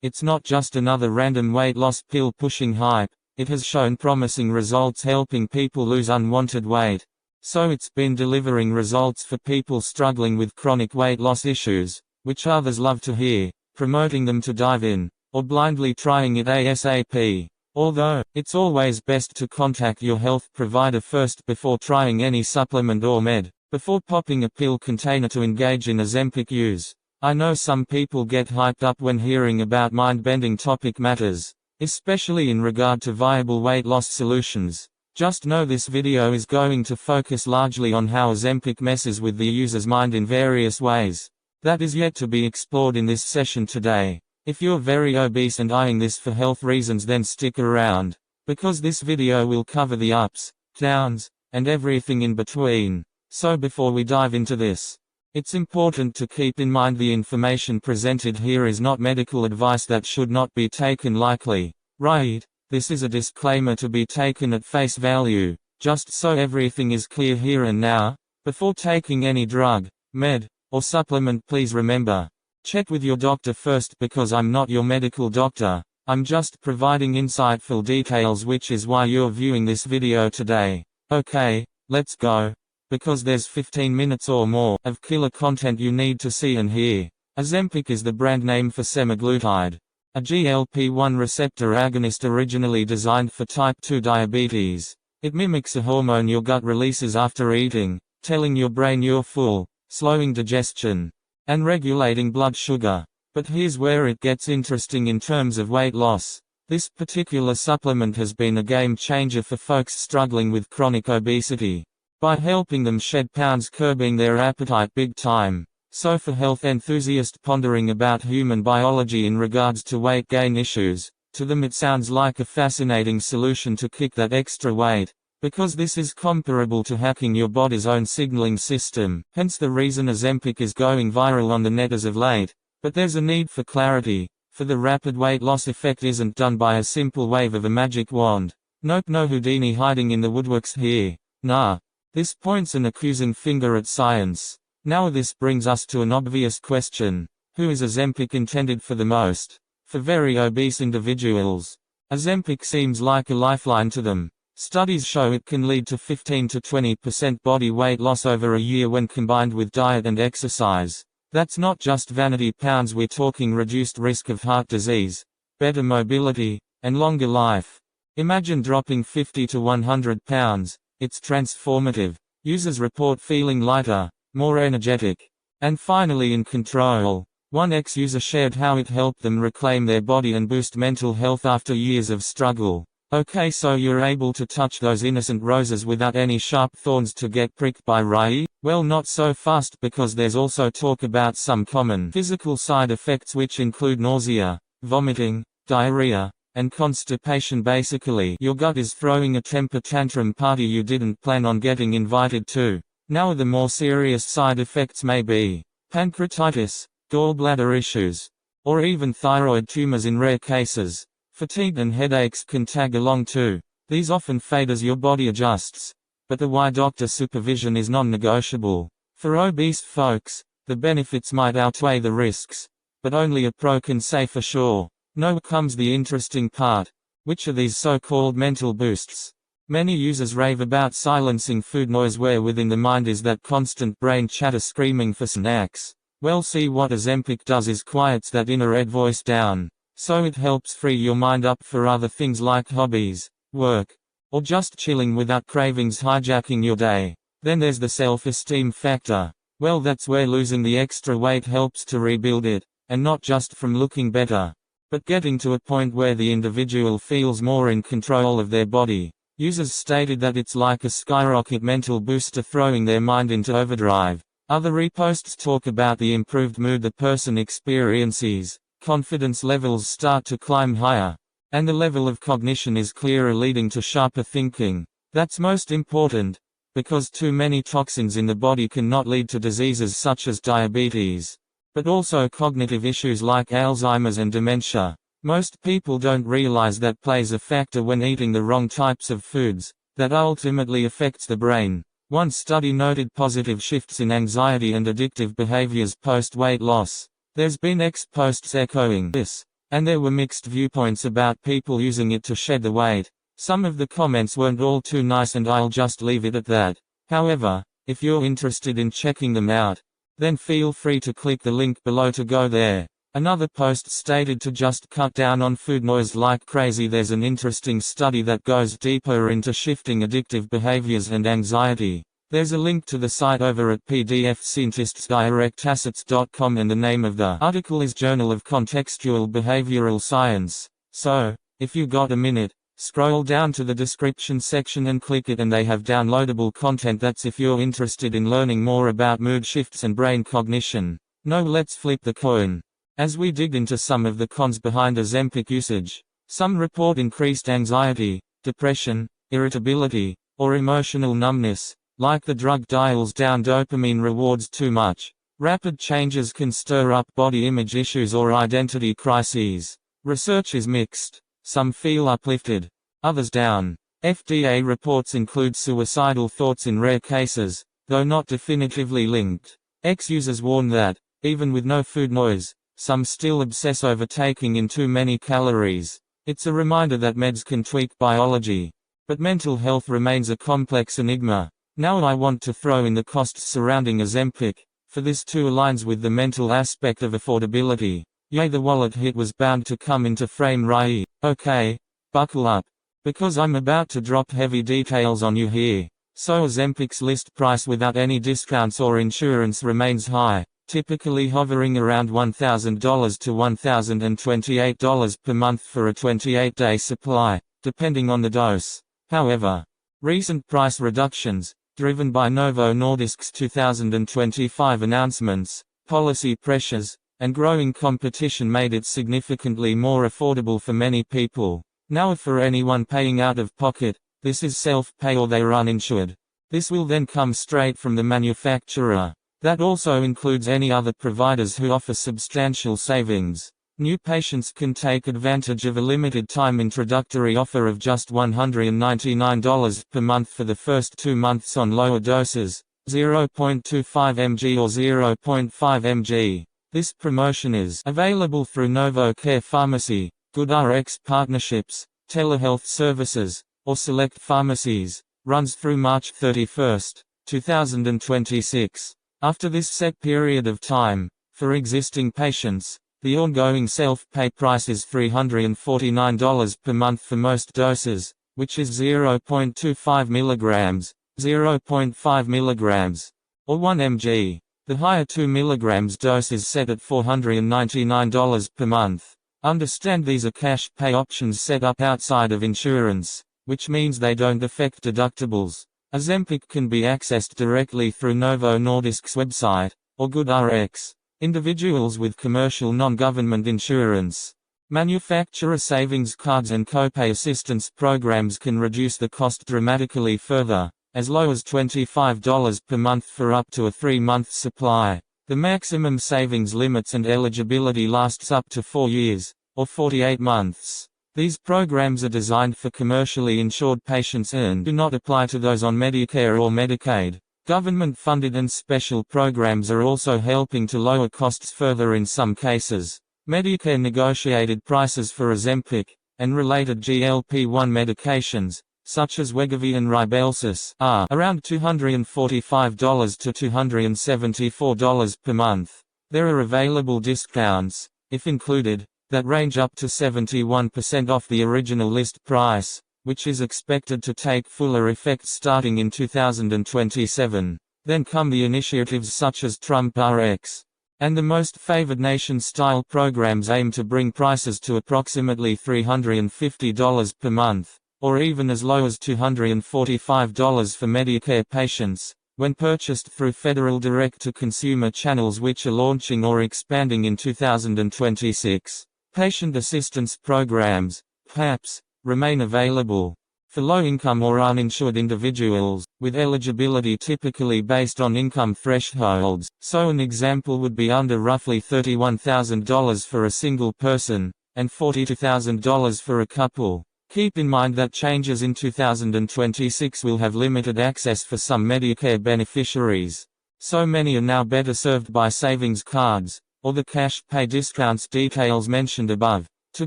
It's not just another random weight loss pill pushing hype, it has shown promising results helping people lose unwanted weight. So it's been delivering results for people struggling with chronic weight loss issues, which others love to hear, promoting them to dive in, or blindly trying it ASAP. Although, it's always best to contact your health provider first before trying any supplement or med, before popping a pill container to engage in Ozempic use. I know some people get hyped up when hearing about mind-bending topic matters, especially in regard to viable weight loss solutions. Just know this video is going to focus largely on how Ozempic messes with the user's mind in various ways. That is yet to be explored in this session today. If you're very obese and eyeing this for health reasons, then stick around, because this video will cover the ups, downs, and everything in between. So before we dive into this, it's important to keep in mind the information presented here is not medical advice that should not be taken lightly. Right? This is a disclaimer to be taken at face value, just so everything is clear here and now. Before taking any drug, med, or supplement, please remember, check with your doctor first, because I'm not your medical doctor. I'm just providing insightful details, which is why you're viewing this video today. Okay, let's go. Because there's 15 minutes or more of killer content you need to see and hear. Ozempic is the brand name for semaglutide, a GLP-1 receptor agonist originally designed for type 2 diabetes. It mimics a hormone your gut releases after eating, telling your brain you're full, slowing digestion, and regulating blood sugar. But here's where it gets interesting in terms of weight loss. This particular supplement has been a game changer for folks struggling with chronic obesity, by helping them shed pounds, curbing their appetite big time. So for health enthusiasts pondering about human biology in regards to weight gain issues, to them it sounds like a fascinating solution to kick that extra weight, because this is comparable to hacking your body's own signaling system, hence the reason Ozempic is going viral on the net as of late. But there's a need for clarity, for the rapid weight loss effect isn't done by a simple wave of a magic wand. Nope, no Houdini hiding in the woodworks here. Nah. This points an accusing finger at science. Now this brings us to an obvious question. Who is Ozempic intended for the most? For very obese individuals. Ozempic seems like a lifeline to them. Studies show it can lead to 15 to 20% body weight loss over a year when combined with diet and exercise. That's not just vanity pounds, we're talking reduced risk of heart disease, better mobility, and longer life. Imagine dropping 50 to 100 pounds. It's transformative. Users report feeling lighter, more energetic, and finally in control. One ex-user shared how it helped them reclaim their body and boost mental health after years of struggle. Okay, so you're able to touch those innocent roses without any sharp thorns to get pricked by, right? Well, not so fast, because there's also talk about some common physical side effects, which include nausea, vomiting, diarrhea, and constipation. Basically, your gut is throwing a temper tantrum party you didn't plan on getting invited to. Now the more serious side effects may be pancreatitis, gallbladder issues, or even thyroid tumors in rare cases. Fatigue and headaches can tag along too. These often fade as your body adjusts, but the why doctor supervision is non-negotiable. For obese folks, the benefits might outweigh the risks, but only a pro can say for sure. Now comes the interesting part. Which are these so-called mental boosts? Many users rave about silencing food noise, where within the mind is that constant brain chatter screaming for snacks. Well, see, what Ozempic does is quiets that inner red voice down, so it helps free your mind up for other things like hobbies, work, or just chilling without cravings hijacking your day. Then there's the self-esteem factor. Well, that's where losing the extra weight helps to rebuild it, and not just from looking better, but getting to a point where the individual feels more in control of their body. Users stated that it's like a skyrocket mental booster throwing their mind into overdrive. Other reposts talk about the improved mood the person experiences, confidence levels start to climb higher, and the level of cognition is clearer, leading to sharper thinking. That's most important, because too many toxins in the body can not lead to diseases such as diabetes, but also cognitive issues like Alzheimer's and dementia. Most people don't realize that plays a factor when eating the wrong types of foods, that ultimately affects the brain. One study noted positive shifts in anxiety and addictive behaviors post-weight loss. There's been ex-posts echoing this, and there were mixed viewpoints about people using it to shed the weight. Some of the comments weren't all too nice, and I'll just leave it at that. However, if you're interested in checking them out, then feel free to click the link below to go there. Another post stated to just cut down on food noise like crazy. There's an interesting study that goes deeper into shifting addictive behaviors and anxiety. There's a link to the site over at pdfscientistsdirectassets.com, and the name of the article is Journal of Contextual Behavioral Science. So, if you got a minute, scroll down to the description section and click it, and they have downloadable content. That's if you're interested in learning more about mood shifts and brain cognition. Now let's flip the coin. As we dig into some of the cons behind Ozempic usage, some report increased anxiety, depression, irritability, or emotional numbness, like the drug dials down dopamine rewards too much. Rapid changes can stir up body image issues or identity crises. Research is mixed. Some feel uplifted, others down. FDA reports include suicidal thoughts in rare cases, though not definitively linked. Ex-users warn that, even with no food noise, some still obsess over taking in too many calories. It's a reminder that meds can tweak biology, but mental health remains a complex enigma. Now I want to throw in the costs surrounding Ozempic, for this too aligns with the mental aspect of affordability. Yay, the wallet hit was bound to come into frame, right? Okay, buckle up, because I'm about to drop heavy details on you here. So Ozempic's list price without any discounts or insurance remains high, typically hovering around $1,000 to $1,028 per month for a 28-day supply, depending on the dose. However, recent price reductions, driven by Novo Nordisk's 2025 announcements, policy pressures, and growing competition made it significantly more affordable for many people. Now for anyone paying out of pocket, this is self-pay or they are uninsured. This will then come straight from the manufacturer. That also includes any other providers who offer substantial savings. New patients can take advantage of a limited-time introductory offer of just $199 per month for the first 2 months on lower doses, 0.25 mg or 0.5 mg. This promotion is available through Novo Care Pharmacy, GoodRx partnerships, telehealth services, or select pharmacies. Runs through March 31, 2026. After this set period of time, for existing patients, the ongoing self-pay price is $349 per month for most doses, which is 0.25 mg, 0.5 mg, or 1 mg. The higher 2 mg dose is set at $499 per month. Understand these are cash pay options set up outside of insurance, which means they don't affect deductibles. Ozempic can be accessed directly through Novo Nordisk's website, or GoodRx. Individuals with commercial non-government insurance, manufacturer savings cards and copay assistance programs can reduce the cost dramatically further, as low as $25 per month for up to a 3-month supply. The maximum savings limits and eligibility lasts up to 4 years, or 48 months. These programs are designed for commercially insured patients and do not apply to those on Medicare or Medicaid. Government-funded and special programs are also helping to lower costs further in some cases. Medicare negotiated prices for Ozempic, and related GLP-1 medications, such as Wegovy and Rybelsus, are around $245 to $274 per month. There are available discounts, if included, that range up to 71% off the original list price, which is expected to take fuller effect starting in 2027. Then come the initiatives such as Trump Rx. And the most favored nation style programs aim to bring prices to approximately $350 per month. or even as low as $245 for Medicare patients, when purchased through federal direct-to-consumer channels which are launching or expanding in 2026. Patient assistance programs, PAPs, remain available for low-income or uninsured individuals, with eligibility typically based on income thresholds. So an example would be under roughly $31,000 for a single person, and $42,000 for a couple. Keep in mind that changes in 2026 will have limited access for some Medicare beneficiaries. So many are now better served by savings cards, or the cash pay discounts details mentioned above, to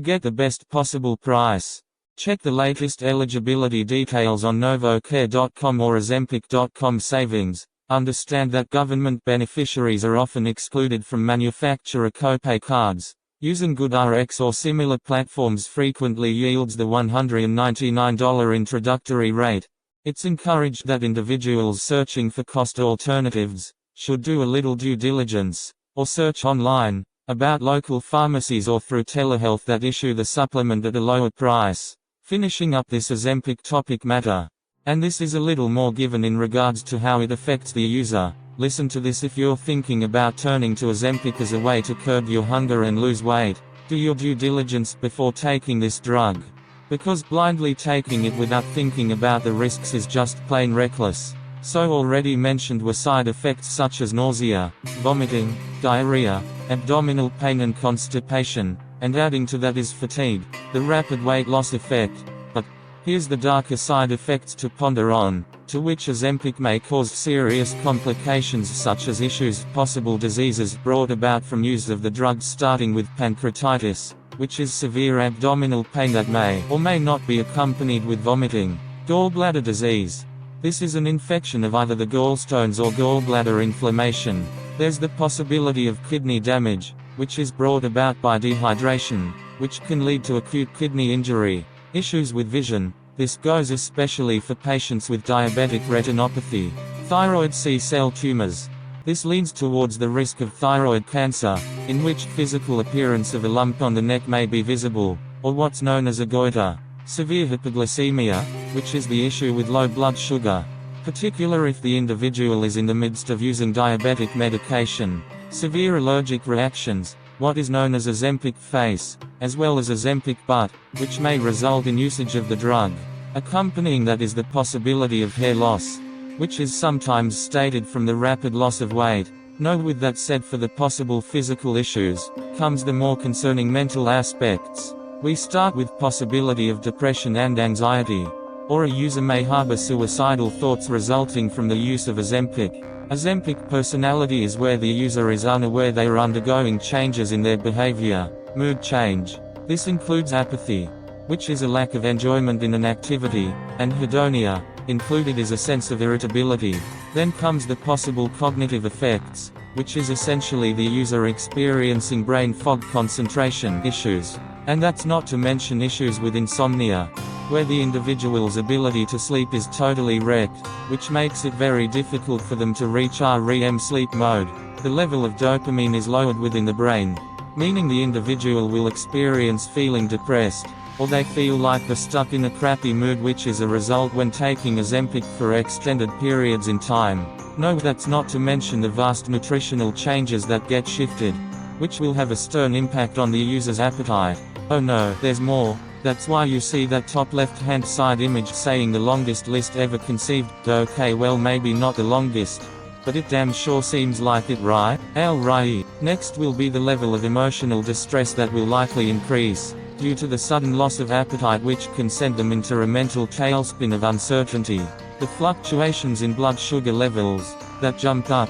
get the best possible price. Check the latest eligibility details on novocare.com or ozempic.com savings. Understand that government beneficiaries are often excluded from manufacturer copay cards. Using GoodRx or similar platforms frequently yields the $199 introductory rate. It's encouraged that individuals searching for cost alternatives should do a little due diligence, or search online about local pharmacies or through telehealth that issue the supplement at a lower price. Finishing up this Ozempic topic matter, and this is a little more given in regards to how it affects the user. Listen to this: if you're thinking about turning to Ozempic as a way to curb your hunger and lose weight, do your due diligence before taking this drug. Because blindly taking it without thinking about the risks is just plain reckless. So already mentioned were side effects such as nausea, vomiting, diarrhea, abdominal pain and constipation, and adding to that is fatigue, the rapid weight loss effect. But here's the darker side effects to ponder on, to which Ozempic may cause serious complications such as possible diseases brought about from use of the drug, starting with pancreatitis, which is severe abdominal pain that may or may not be accompanied with vomiting. Gallbladder disease. This is an infection of either the gallstones or gallbladder inflammation. There's the possibility of kidney damage, which is brought about by dehydration, which can lead to acute kidney injury. Issues with vision. This goes especially for patients with diabetic retinopathy. Thyroid C-cell tumors. This leads towards the risk of thyroid cancer, in which physical appearance of a lump on the neck may be visible, or what's known as a goiter. Severe hypoglycemia, which is the issue with low blood sugar, particularly if the individual is in the midst of using diabetic medication. Severe allergic reactions, what is known as Ozempic face, as well as Ozempic butt, which may result in usage of the drug. Accompanying that is the possibility of hair loss, which is sometimes stated from the rapid loss of weight. Now with that said, for the possible physical issues, comes the more concerning mental aspects. We start with possibility of depression and anxiety, or a user may harbor suicidal thoughts resulting from the use of Ozempic. Ozempic personality is where the user is unaware they are undergoing changes in their behavior. Mood change. This includes apathy, which is a lack of enjoyment in an activity, and hedonia, included is a sense of irritability. Then comes the possible cognitive effects, which is essentially the user experiencing brain fog, concentration issues. And that's not to mention issues with insomnia, where the individual's ability to sleep is totally wrecked, which makes it very difficult for them to reach REM sleep mode. The level of dopamine is lowered within the brain, meaning the individual will experience feeling depressed, or they feel like they're stuck in a crappy mood, which is a result when taking Ozempic for extended periods in time. No, that's not to mention the vast nutritional changes that get shifted, which will have a stern impact on the user's appetite. Oh no, there's more. That's why you see that top left-hand side image saying the longest list ever conceived. Okay, well, maybe not the longest, but it damn sure seems like it, right? Alright. Next will be the level of emotional distress that will likely increase, due to the sudden loss of appetite, which can send them into a mental tailspin of uncertainty. The fluctuations in blood sugar levels, that jump up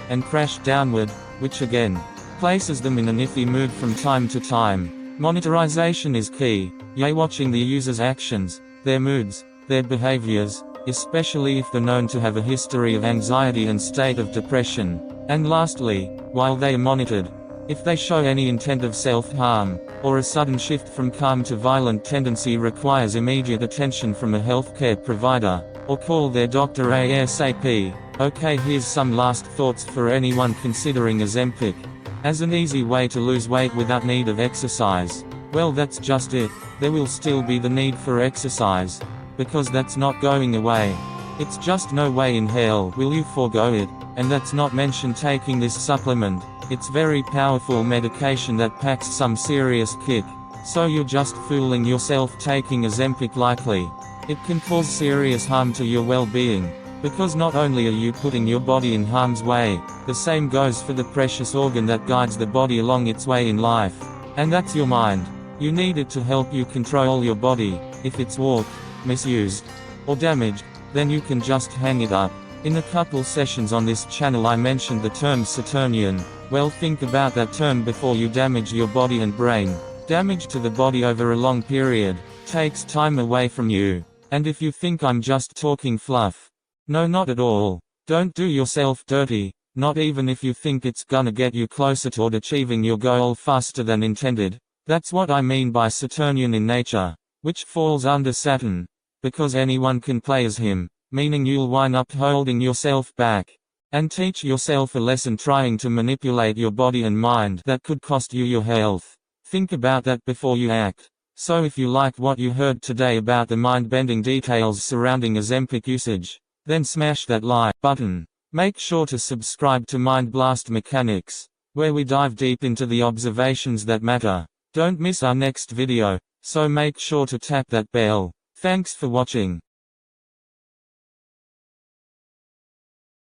and crash downward, which again places them in an iffy mood from time to time. Monitorization is key, watching the user's actions, their moods, their behaviors, especially if they're known to have a history of anxiety and state of depression. And lastly, while they are monitored, if they show any intent of self-harm, or a sudden shift from calm to violent tendency requires immediate attention from a healthcare provider, or call their doctor ASAP. Okay, here's some last thoughts for anyone considering Ozempic as an easy way to lose weight without need of exercise. Well, that's just it. There will still be the need for exercise. Because that's not going away. It's just no way in hell will you forego it. And that's not mention taking this supplement. It's very powerful medication that packs some serious kick. So you're just fooling yourself taking Ozempic likely. It can cause serious harm to your well-being. Because not only are you putting your body in harm's way, the same goes for the precious organ that guides the body along its way in life. And that's your mind. You need it to help you control your body. If it's warped, misused, or damaged, then you can just hang it up. In a couple sessions on this channel I mentioned the term Saturnian. Well, think about that term before you damage your body and brain. Damage to the body over a long period takes time away from you. And if you think I'm just talking fluff, no, not at all. Don't do yourself dirty, not even if you think it's gonna get you closer toward achieving your goal faster than intended. That's what I mean by Saturnian in nature, which falls under Saturn. Because anyone can play as him, meaning you'll wind up holding yourself back. And teach yourself a lesson trying to manipulate your body and mind that could cost you your health. Think about that before you act. So if you like what you heard today about the mind-bending details surrounding Ozempic usage, then smash that like button. Make sure to subscribe to Mind Blast Mechanics, where we dive deep into the observations that matter. Don't miss our next video, so make sure to tap that bell. Thanks for watching.